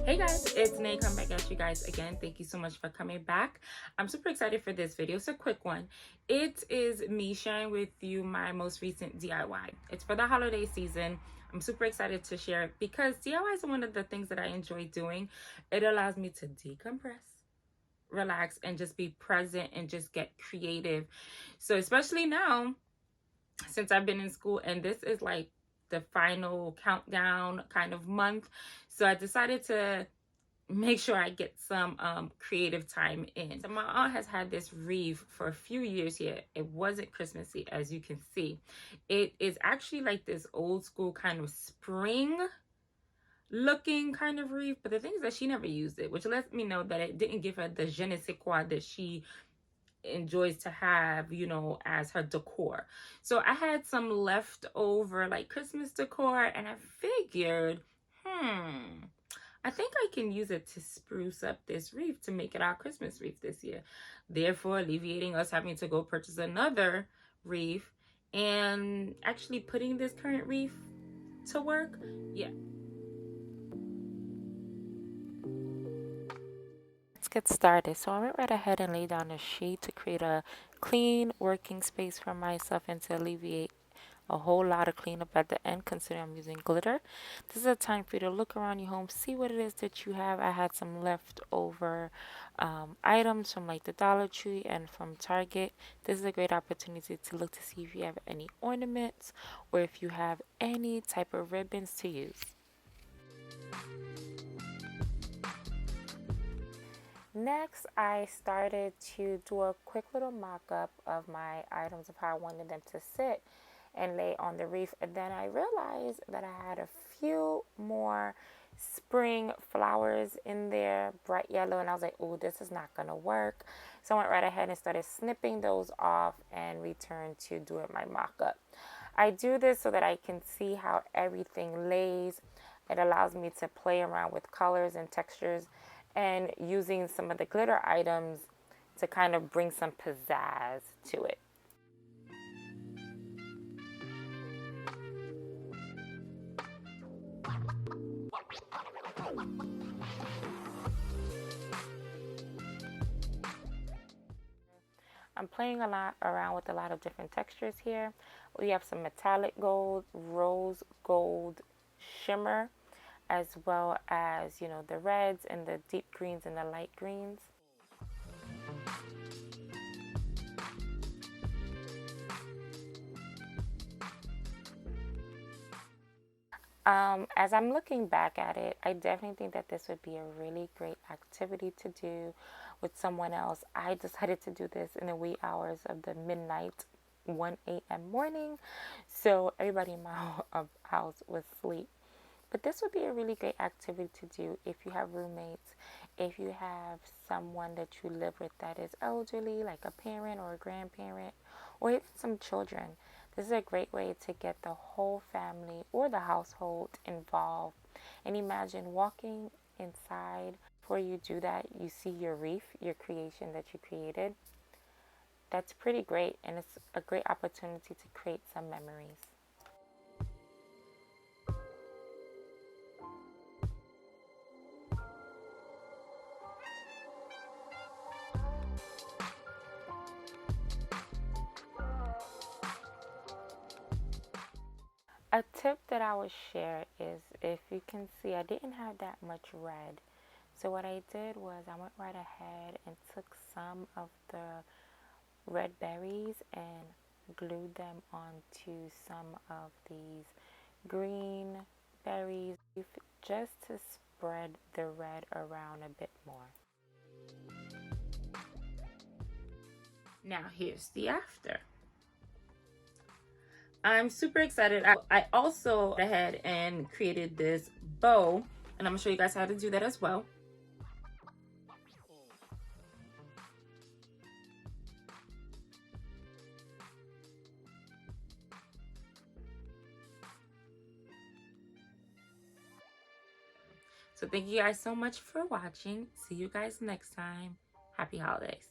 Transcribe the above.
Hey guys, it's Nay coming back at you guys again. Thank you so much for coming back. I'm super excited for this video. It's a quick one. It is me sharing with you my most recent DIY. It's for the holiday season. I'm super excited to share it because DIYs are one of the things that I enjoy doing. It allows me to decompress, relax, and just be present and just get creative. So especially now, since I've been in school and this is like the final countdown kind of month, so I decided to make sure I get some creative time in. So my aunt has had this wreath for a few years here. It wasn't Christmassy, as you can see. It is actually like this old school kind of spring looking kind of wreath, but the thing is that she never used it, which lets me know that it didn't give her the je ne sais quoi that she enjoys to have, you know, as her decor. So I had some leftover like Christmas decor and I figured, I think I can use it to spruce up this wreath to make it our Christmas wreath this year, therefore alleviating us having to go purchase another wreath and actually putting this current wreath to work. Yeah. Let's get started. So I went right ahead and laid down a sheet to create a clean working space for myself and to alleviate a whole lot of cleanup at the end, considering I'm using glitter. This is a time for you to look around your home, see what it is that you have. I had some leftover items from like the Dollar Tree and from Target. This is a great opportunity to look to see if you have any ornaments or if you have any type of ribbons to use. Next, I started to do a quick little mock-up of my items of how I wanted them to sit and lay on the wreath. And then I realized that I had a few more spring flowers in there, bright yellow, and I was like, oh, this is not gonna work. So I went right ahead and started snipping those off and returned to doing my mock-up. I do this so that I can see how everything lays. It allows me to play around with colors and textures and using some of the glitter items to kind of bring some pizzazz to it. I'm playing a lot around with a lot of different textures here. We have some metallic gold, rose gold shimmer, as well as, you know, the reds and the deep greens and the light greens. As I'm looking back at it, I definitely think that this would be a really great activity to do with someone else. I decided to do this in the wee hours of the midnight 1 a.m. morning, so everybody in my house was asleep. But this would be a really great activity to do if you have roommates, if you have someone that you live with that is elderly, like a parent or a grandparent, or even some children. This is a great way to get the whole family or the household involved. And imagine walking inside. Before you do that, you see your wreath, your creation that you created. That's pretty great, and it's a great opportunity to create some memories. A tip that I would share is, if you can see, I didn't have that much red. So what I did was I went right ahead and took some of the red berries and glued them onto some of these green berries just to spread the red around a bit more. Now here's the after. I'm super excited. I also went ahead and created this bow, and I'm gonna show you guys how to do that as well. So thank you guys so much for watching. See you guys next time. Happy holidays.